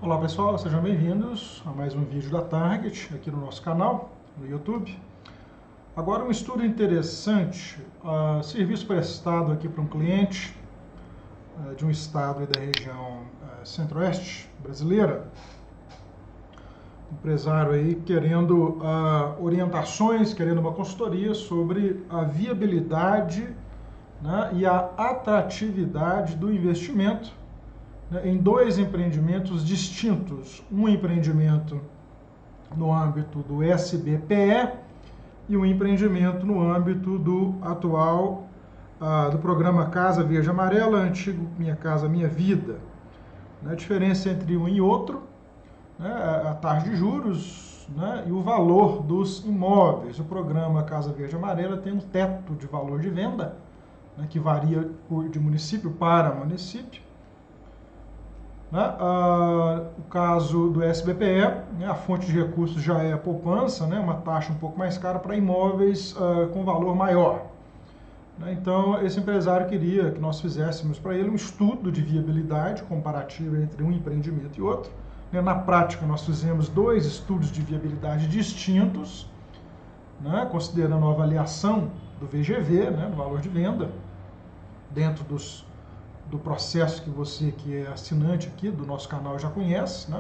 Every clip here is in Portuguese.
Olá pessoal, sejam bem-vindos a mais um vídeo da Target aqui no nosso canal, no YouTube. Agora um estudo interessante, serviço prestado aqui para um cliente de um estado da região centro-oeste brasileira, empresário aí querendo orientações, querendo uma consultoria sobre a viabilidade, né, e a atratividade do investimento em dois empreendimentos distintos, um empreendimento no âmbito do SBPE e um empreendimento no âmbito do atual, do programa Casa Verde Amarela, antigo Minha Casa Minha Vida. A diferença entre um e outro, a taxa de juros, e o valor dos imóveis. O programa Casa Verde Amarela tem um teto de valor de venda, que varia de município para município. O caso do SBPE, a fonte de recursos já é a poupança, uma taxa um pouco mais cara para imóveis com valor maior. Então, esse empresário queria que nós fizéssemos para ele um estudo de viabilidade comparativa entre um empreendimento e outro. Na prática, nós fizemos dois estudos de viabilidade distintos, considerando a avaliação do VGV, do valor de venda, dentro do processo que você que é assinante aqui do nosso canal já conhece,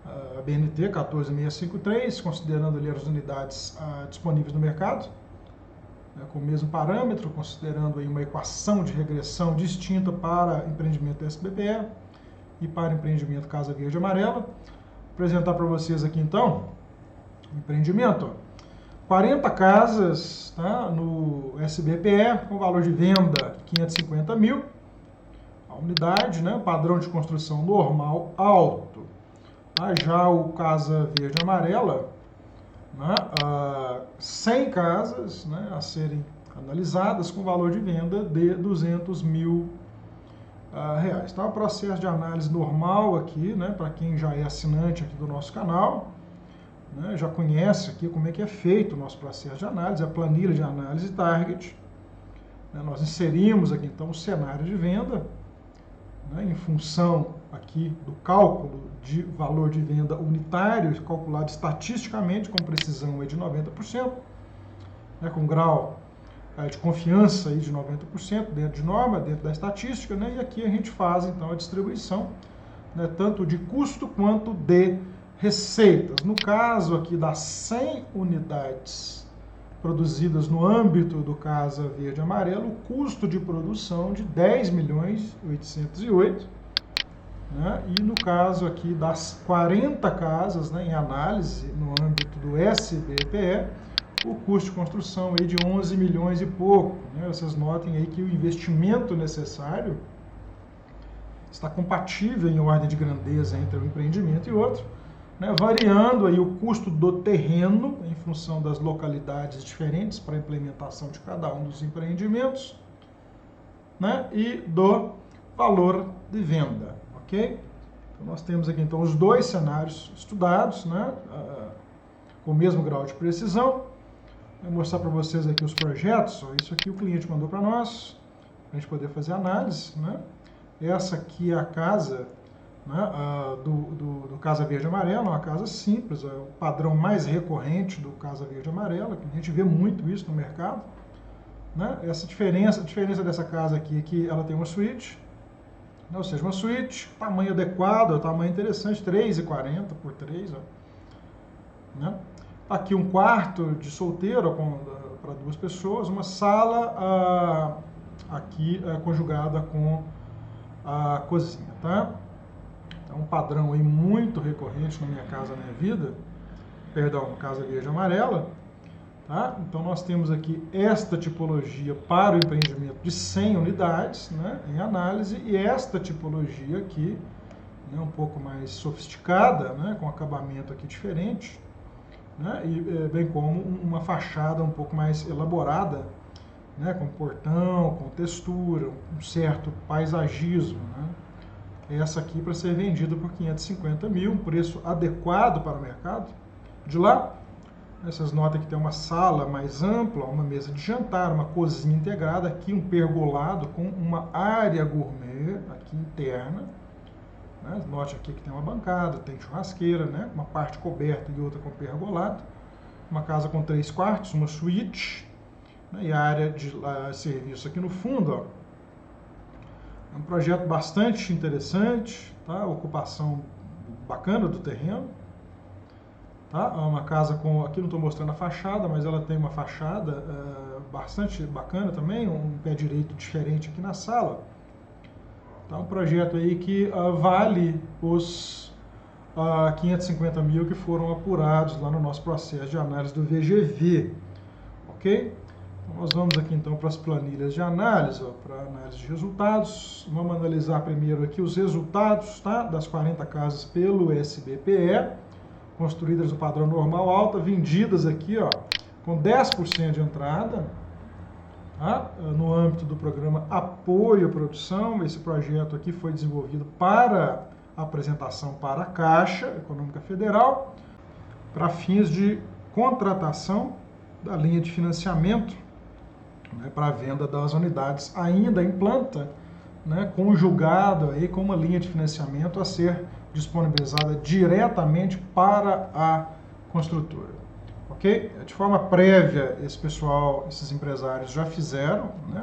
a BNT 14653, considerando ali as unidades disponíveis no mercado, com o mesmo parâmetro, considerando aí uma equação de regressão distinta para empreendimento SBPE e para empreendimento Casa Verde Amarela. Vou apresentar para vocês aqui então o empreendimento. 40 casas no SBPE, com valor de venda 550 mil. A unidade, padrão de construção normal alto. Já o Casa Verde Amarela, 100 casas a serem analisadas com valor de venda de 200 mil reais. Então, é um processo de análise normal aqui, para quem já é assinante aqui do nosso canal, já conhece aqui como é que é feito o nosso processo de análise, a planilha de análise target. Nós inserimos aqui então o cenário de venda, em função aqui do cálculo de valor de venda unitário, calculado estatisticamente com precisão aí de 90%, com grau de confiança aí de 90% dentro de norma, dentro da estatística, e aqui a gente faz então a distribuição, tanto de custo quanto de receitas. No caso aqui das 100 unidades produzidas no âmbito do Casa Verde Amarelo, o custo de produção de 10.808.000, e no caso aqui das 40 casas em análise no âmbito do SBPE, o custo de construção aí de 11 milhões e pouco. Vocês notem aí que o investimento necessário está compatível em ordem de grandeza entre um empreendimento e outro, variando aí o custo do terreno em função das localidades diferentes para a implementação de cada um dos empreendimentos, e do valor de venda, ok? Então, nós temos aqui então os dois cenários estudados, com o mesmo grau de precisão. Vou mostrar para vocês aqui os projetos. Isso aqui o cliente mandou para nós, para a gente poder fazer análise, Essa aqui é a casa do Casa Verde Amarela, uma casa simples, é o padrão mais recorrente do Casa Verde Amarela, que a gente vê muito isso no mercado. A diferença dessa casa aqui é que ela tem uma suíte, ou seja, uma suíte, tamanho adequado, tamanho interessante, 3,40 por 3. Aqui um quarto de solteiro para duas pessoas, uma sala aqui conjugada com a cozinha, É um padrão aí muito recorrente na Minha Casa Minha Vida, Casa Verde Amarela, Então nós temos aqui esta tipologia para o empreendimento de 100 unidades, em análise, e esta tipologia aqui, um pouco mais sofisticada, com acabamento aqui diferente, e bem como uma fachada um pouco mais elaborada, com portão, com textura, um certo paisagismo, Essa aqui para ser vendida por 550 mil, um preço adequado para o mercado. De lá, vocês notam que tem uma sala mais ampla, uma mesa de jantar, uma cozinha integrada, aqui um pergolado com uma área gourmet aqui interna, Né? Note aqui que tem uma bancada, tem churrasqueira, né? Uma parte coberta e outra com pergolado. Uma casa com 3 quartos, uma suíte, né? E a área de serviço aqui no fundo, ó. É um projeto bastante interessante, tá? Ocupação bacana do terreno. Tá? É uma casa com, aqui não estou mostrando a fachada, mas ela tem uma fachada bastante bacana também, um pé direito diferente aqui na sala. Tá? Um projeto aí que vale os 550 mil que foram apurados lá no nosso processo de análise do VGV, ok? Então, nós vamos aqui então para as planilhas de análise, para análise de resultados. Vamos analisar primeiro aqui os resultados, tá? Das 40 casas pelo SBPE, construídas no padrão normal alta, vendidas aqui, ó, com 10% de entrada, tá? No âmbito do programa Apoio à Produção. Esse projeto aqui foi desenvolvido para apresentação para a Caixa Econômica Federal, para fins de contratação da linha de financiamento, né, para a venda das unidades ainda em planta, né, conjugado aí com uma linha de financiamento a ser disponibilizada diretamente para a construtora, ok? De forma prévia, esse pessoal, esses empresários já fizeram, né,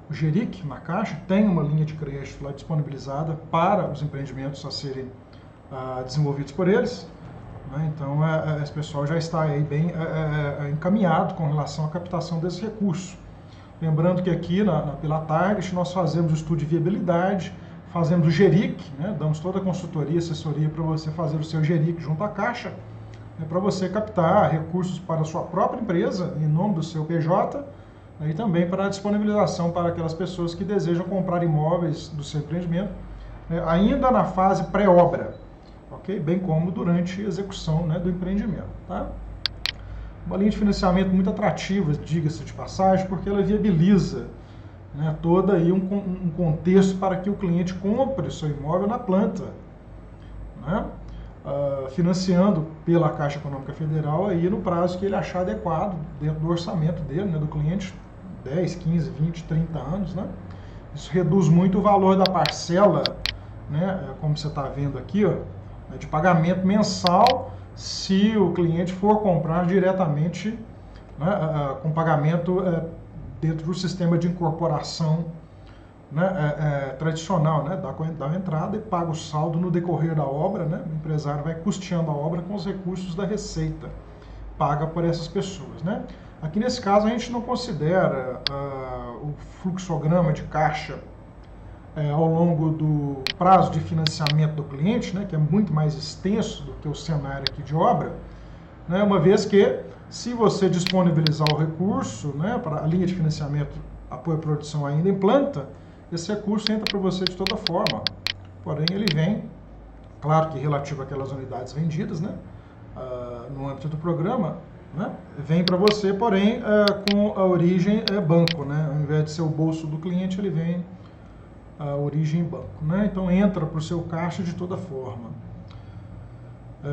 o GERIC na Caixa tem uma linha de crédito lá disponibilizada para os empreendimentos a serem desenvolvidos por eles, né? Então, esse pessoal já está aí bem encaminhado com relação à captação desses recursos. Lembrando que aqui pela Target nós fazemos o estudo de viabilidade, fazemos o GERIC, né? Damos toda a consultoria, assessoria para você fazer o seu GERIC junto à Caixa, né? Para você captar recursos para a sua própria empresa, em nome do seu PJ, e também para a disponibilização para aquelas pessoas que desejam comprar imóveis do seu empreendimento, né, ainda na fase pré-obra, ok? Bem como durante a execução, né, do empreendimento. Tá? Uma linha de financiamento muito atrativa, diga-se de passagem, porque ela viabiliza, né, todo aí um contexto para que o cliente compre o seu imóvel na planta, né? Financiando pela Caixa Econômica Federal aí no prazo que ele achar adequado dentro do orçamento dele, né, do cliente, 10, 15, 20, 30 anos, né? Isso reduz muito o valor da parcela, né, como você está vendo aqui, ó, de pagamento mensal, se o cliente for comprar diretamente, né, com pagamento dentro do sistema de incorporação, né, tradicional, né, dá uma entrada e paga o saldo no decorrer da obra, né, o empresário vai custeando a obra com os recursos da receita, paga por essas pessoas, né. Aqui nesse caso a gente não considera o fluxograma de caixa ao longo do prazo de financiamento do cliente, né, que é muito mais extenso do que o cenário aqui de obra, né, uma vez que se você disponibilizar o recurso, né, para a linha de financiamento apoio à produção ainda em planta, esse recurso entra para você de toda forma, porém ele vem, claro que relativo àquelas unidades vendidas, né, no âmbito do programa, né, vem para você, porém com a origem banco, né, ao invés de ser o bolso do cliente, ele vem a origem banco, né, então entra para o seu caixa de toda forma.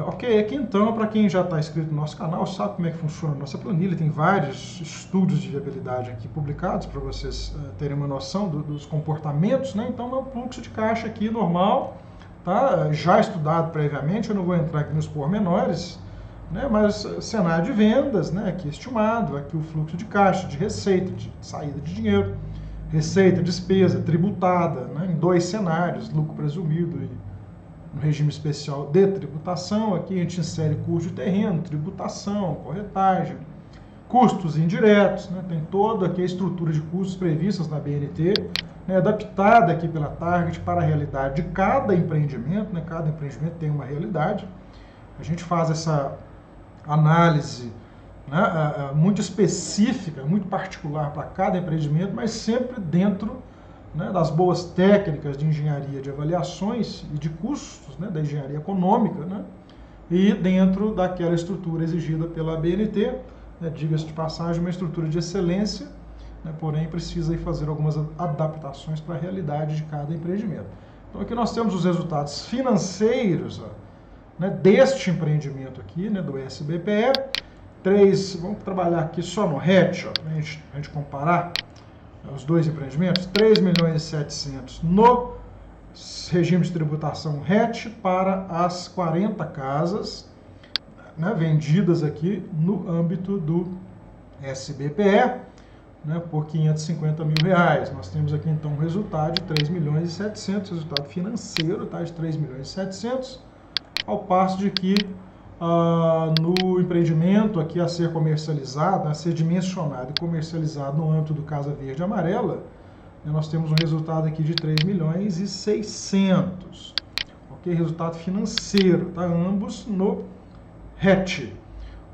Ok, aqui então, para quem já está inscrito no nosso canal, sabe como é que funciona a nossa planilha, tem vários estudos de viabilidade aqui publicados para vocês terem uma noção dos comportamentos, né? Então é um fluxo de caixa aqui normal, tá? Já estudado previamente, eu não vou entrar aqui nos pormenores, né? Mas cenário de vendas, né? Aqui estimado, aqui o fluxo de caixa, de receita, de saída de dinheiro, receita, despesa, tributada, né? Em 2 cenários, lucro presumido e no regime especial de tributação. Aqui a gente insere custo de terreno, tributação, corretagem, custos indiretos, né? Tem toda aqui a estrutura de custos previstas na BNT, né? Adaptada aqui pela Target para a realidade de cada empreendimento, né? Cada empreendimento tem uma realidade. A gente faz essa análise, né, muito específica, muito particular para cada empreendimento, mas sempre dentro, né, das boas técnicas de engenharia de avaliações e de custos, né, da engenharia econômica, né, e dentro daquela estrutura exigida pela BNT, né, diga-se de passagem, uma estrutura de excelência, né, porém precisa aí fazer algumas adaptações para a realidade de cada empreendimento. Então aqui nós temos os resultados financeiros, né, deste empreendimento aqui, né, do SBPE. Vamos trabalhar aqui só no RET, para a gente comparar os 2 empreendimentos, 3.700.000 no regime de tributação RET para as 40 casas, né, vendidas aqui no âmbito do SBPE, né, por R$550 mil. Nós temos aqui então um resultado de 3.700.000, resultado financeiro, tá, de 3.700.000, ao passo de que no empreendimento aqui a ser comercializado, a ser dimensionado e comercializado no âmbito do Casa Verde Amarela, né, nós temos um resultado aqui de 3.600.000, ok? Resultado financeiro, tá? Ambos no RET,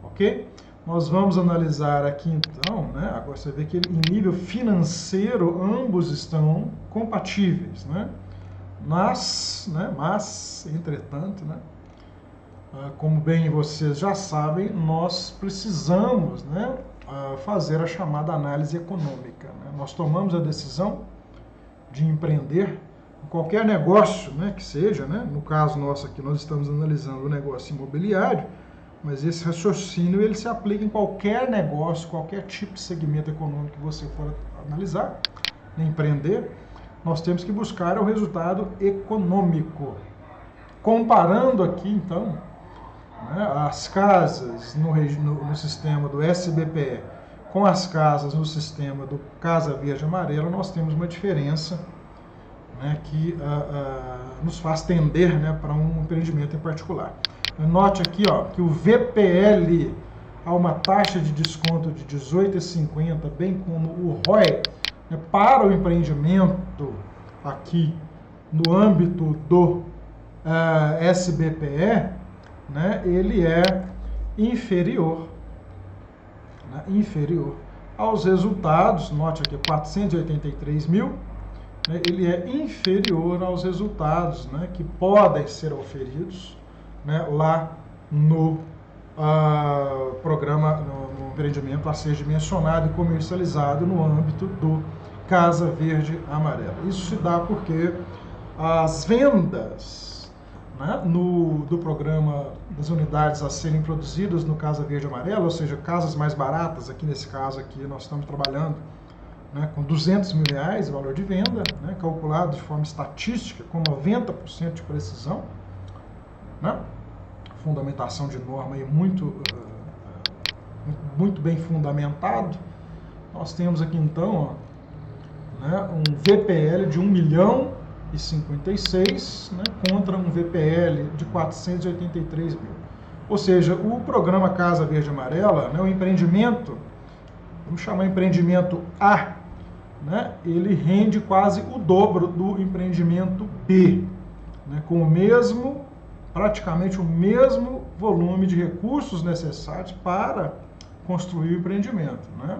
ok? Nós vamos analisar aqui então, né? Agora você vê que em nível financeiro ambos estão compatíveis, né? Mas, entretanto, né? Como bem vocês já sabem, nós precisamos, né, fazer a chamada análise econômica, né? Nós tomamos a decisão de empreender qualquer negócio, né, que seja, né? No caso nosso aqui, nós estamos analisando o negócio imobiliário, mas esse raciocínio ele se aplica em qualquer negócio, qualquer tipo de segmento econômico que você for analisar, empreender. Nós temos que buscar o resultado econômico. Comparando aqui, então, né, as casas no sistema do SBPE com as casas no sistema do Casa Verde Amarela, nós temos uma diferença, né, que nos faz tender, né, para um empreendimento em particular. Note aqui, ó, que o VPL há uma taxa de desconto de 18,50, bem como o ROI, né, para o empreendimento aqui no âmbito do SBPE, né, ele é inferior aos resultados. Note aqui, 483 mil, né, ele é inferior aos resultados, né, que podem ser oferidos, né, lá no programa, no empreendimento a ser dimensionado e comercializado no âmbito do Casa Verde Amarela. Isso se dá porque as vendas, né, do programa das unidades a serem produzidas no Casa Verde Amarela, ou seja, casas mais baratas, aqui nesse caso aqui nós estamos trabalhando, né, com R$200 mil o valor de venda, né, calculado de forma estatística com 90% de precisão, né, fundamentação de norma aí muito bem fundamentado. Nós temos aqui então, ó, né, um VPL de 1.056.000, né, contra um VPL de 483 mil. Ou seja, o programa Casa Verde Amarela, né, o empreendimento, vamos chamar empreendimento A, né, ele rende quase o dobro do empreendimento B, né, com praticamente o mesmo volume de recursos necessários para construir o empreendimento, né,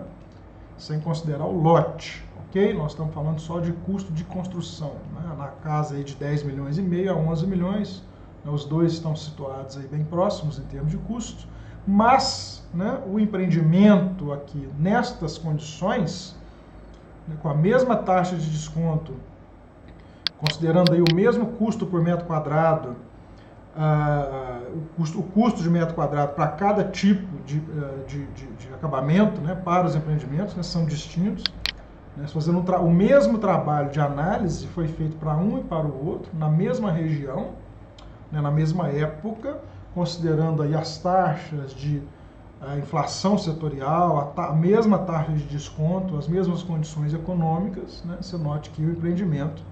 sem considerar o lote. Ok? Nós estamos falando só de custo de construção, né? Na casa aí de 10,5 milhões a 11 milhões, né? Os dois estão situados aí bem próximos em termos de custo, mas, né, o empreendimento aqui nestas condições, né, com a mesma taxa de desconto, considerando aí o mesmo custo por metro quadrado, o custo de metro quadrado para cada tipo de acabamento, né, para os empreendimentos, né, são distintos. Fazendo o mesmo trabalho de análise foi feito para um e para o outro, na mesma região, né, na mesma época, considerando aí as taxas de inflação setorial, a mesma taxa de desconto, as mesmas condições econômicas, né. Você note que o empreendimento,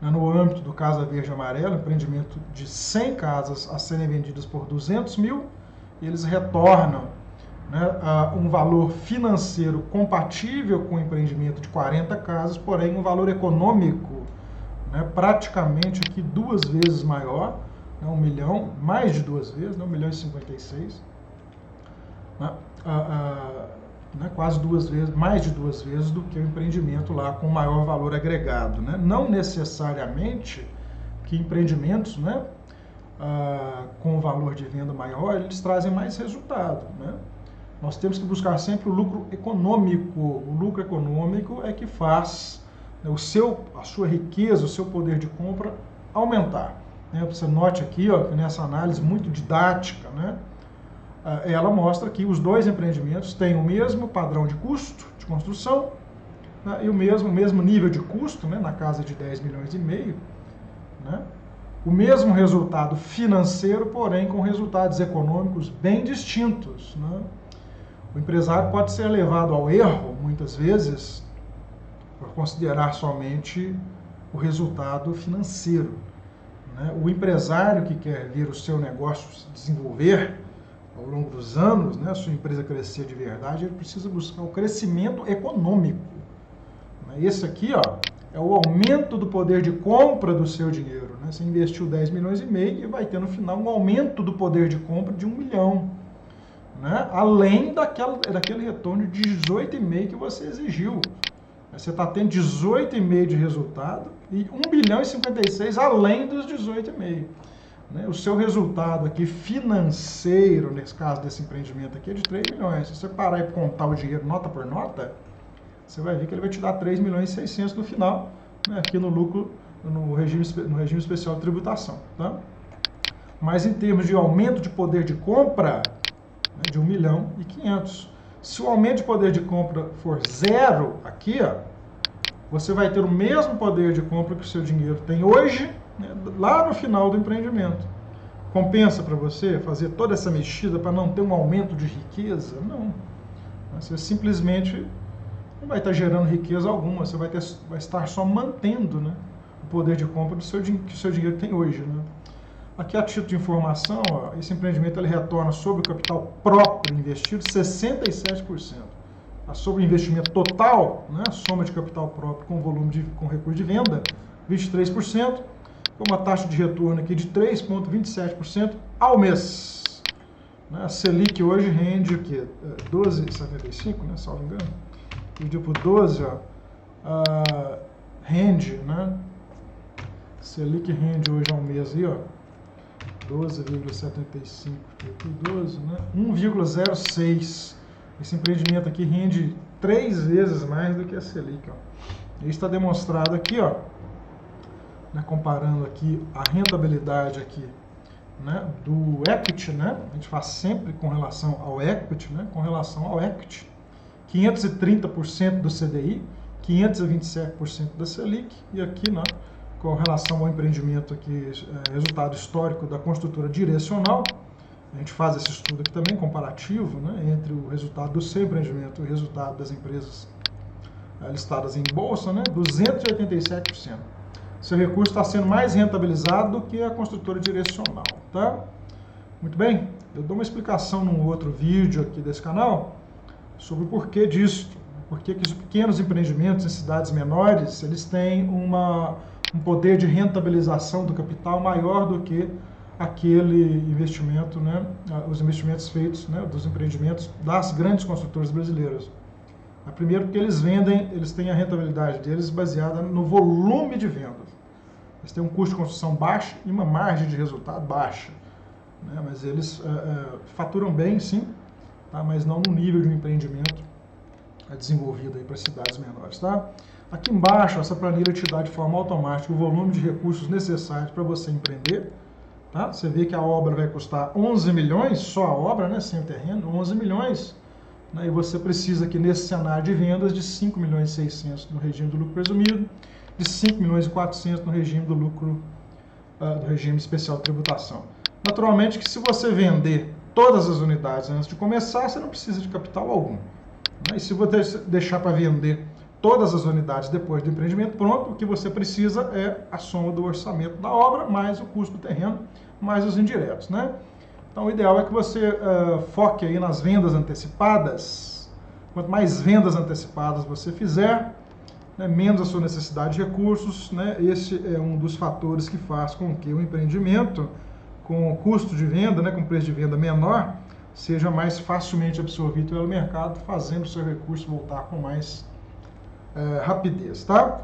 né, no âmbito do Casa Verde Amarela, empreendimento de 100 casas a serem vendidas por 200 mil, eles retornam, né, um valor financeiro compatível com o empreendimento de 40 casas, porém um valor econômico, né, praticamente aqui 2 vezes maior, né, 1 milhão, mais de 2 vezes, né, 1.056.000, né, quase 2 vezes, mais de 2 vezes do que o empreendimento lá com maior valor agregado, né? Não necessariamente que empreendimentos, né, com valor de venda maior, eles trazem mais resultado, né? Nós temos que buscar sempre o lucro econômico. O lucro econômico é que faz, né, a sua riqueza, o seu poder de compra aumentar, né? Você note aqui, ó, que nessa análise muito didática, né, ela mostra que os dois empreendimentos têm o mesmo padrão de custo de construção, né, e o mesmo nível de custo, né, na casa de 10,5 milhões, né? O mesmo resultado financeiro, porém com resultados econômicos bem distintos, né? O empresário pode ser levado ao erro, muitas vezes, por considerar somente o resultado financeiro, né? O empresário que quer ver o seu negócio se desenvolver ao longo dos anos, né, a sua empresa crescer de verdade, ele precisa buscar o crescimento econômico. Esse aqui, ó, é o aumento do poder de compra do seu dinheiro, né? Você investiu 10 milhões e meio e vai ter no final um aumento do poder de compra de 1 milhão. Né? Além daquele retorno de 18,5 que você exigiu. Você está tendo 18,5 de resultado e 1 bilhão e 56 além dos 18,5. Né? O seu resultado aqui financeiro, nesse caso desse empreendimento aqui, é de 3 milhões. Se você parar e contar o dinheiro nota por nota, você vai ver que ele vai te dar 3 milhões e 600 no final, né? Aqui no lucro, no regime especial de tributação. Tá? Mas em termos de aumento de poder de compra, de 1 milhão e 500. Se o aumento de poder de compra for zero aqui, ó, você vai ter o mesmo poder de compra que o seu dinheiro tem hoje, né, lá no final do empreendimento. Compensa para você fazer toda essa mexida para não ter um aumento de riqueza? Não. Você simplesmente não vai estar gerando riqueza alguma, você vai estar só mantendo, né, o poder de compra que o seu dinheiro tem hoje. Né? Aqui, a título de informação, ó, esse empreendimento ele retorna sobre o capital próprio investido 67%. Sobre o investimento total, né, a soma de capital próprio com volume com recurso de venda, 23%, com uma taxa de retorno aqui de 3,27% ao mês. Né, a Selic hoje rende o quê? 12,75, né, salvo engano. Dividido por 12, ó, rende, né? Selic rende hoje ao mês aí, ó, 12,75 por 12, né? 1,06. Esse empreendimento aqui rende 3 vezes mais do que a Selic. Ó. Isso está demonstrado aqui, ó, né? Comparando aqui a rentabilidade aqui, né? Do equity, né? A gente faz sempre com relação ao equity, né? Com relação ao equity, 530% do CDI, 527% da Selic, e aqui, né, com relação ao empreendimento aqui, resultado histórico da construtora direcional, a gente faz esse estudo aqui também, comparativo, né, entre o resultado do seu empreendimento e o resultado das empresas listadas em bolsa, né, 287%. Seu recurso está sendo mais rentabilizado do que a construtora direcional, tá? Muito bem, eu dou uma explicação num outro vídeo aqui desse canal sobre o porquê disso, porque que os pequenos empreendimentos em cidades menores, eles têm um poder de rentabilização do capital maior do que aquele investimento, né, os investimentos feitos, né, dos empreendimentos das grandes construtoras brasileiras. Primeiro porque eles têm a rentabilidade deles baseada no volume de vendas. Eles têm um custo de construção baixo e uma margem de resultado baixa, né, mas eles faturam bem, sim, tá, mas não no nível de um empreendimento desenvolvido para cidades menores. Tá? Aqui embaixo, essa planilha te dá de forma automática o volume de recursos necessários para você empreender. Tá? Você vê que a obra vai custar 11 milhões, só a obra, né, sem o terreno, 11 milhões. Né, e você precisa aqui nesse cenário de vendas de 5 milhões e 600 no regime do lucro presumido, de 5 milhões e 400 no regime do lucro, do regime especial de tributação. Naturalmente que se você vender todas as unidades antes de começar, você não precisa de capital algum. Né? E se você deixar para vender todas as unidades depois do empreendimento pronto, o que você precisa é a soma do orçamento da obra, mais o custo do terreno, mais os indiretos. Né? Então, o ideal é que você foque aí nas vendas antecipadas. Quanto mais vendas antecipadas você fizer, né, menos a sua necessidade de recursos. Né? Esse é um dos fatores que faz com que o empreendimento, com custo de venda, né, com preço de venda menor, seja mais facilmente absorvido pelo mercado, fazendo o seu recurso voltar com mais rapidez, tá?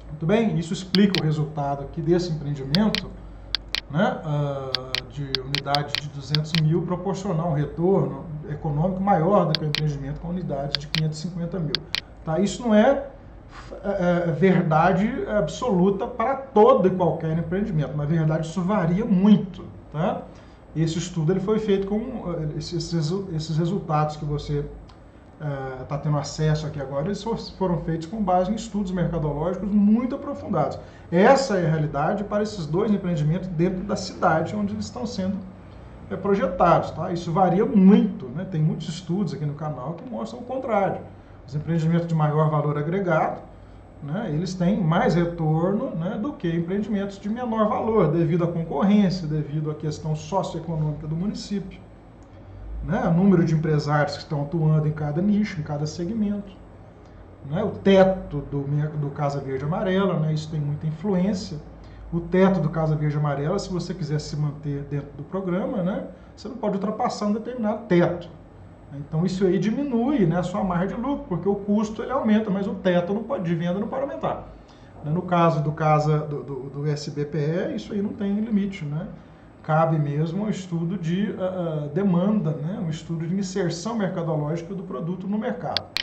Muito bem, isso explica o resultado aqui desse empreendimento, né, de unidades de 200 mil, proporcionar um retorno econômico maior do que o empreendimento com unidades de 550 mil. Tá? Isso não é verdade absoluta para todo e qualquer empreendimento. Na verdade, isso varia muito. Tá? Esse estudo ele foi feito com esses resultados que você está tendo acesso aqui agora, eles foram feitos com base em estudos mercadológicos muito aprofundados. Essa é a realidade para esses dois empreendimentos dentro da cidade onde eles estão sendo projetados. Tá? Isso varia muito, né? Tem muitos estudos aqui no canal que mostram o contrário. Os empreendimentos de maior valor agregado, né, eles têm mais retorno, né, do que empreendimentos de menor valor, devido à concorrência, devido à questão socioeconômica do município, né, o número de empresários que estão atuando em cada nicho, em cada segmento, né, o teto do Casa Verde Amarela, né, isso tem muita influência. O teto do Casa Verde Amarela, se você quiser se manter dentro do programa, né, você não pode ultrapassar um determinado teto. Então isso aí diminui, né, a sua margem de lucro, porque o custo ele aumenta, mas o teto de venda não pode aumentar. No caso do SBPE, isso aí não tem limite, né? Cabe mesmo um estudo de demanda, né, um estudo de inserção mercadológica do produto no mercado.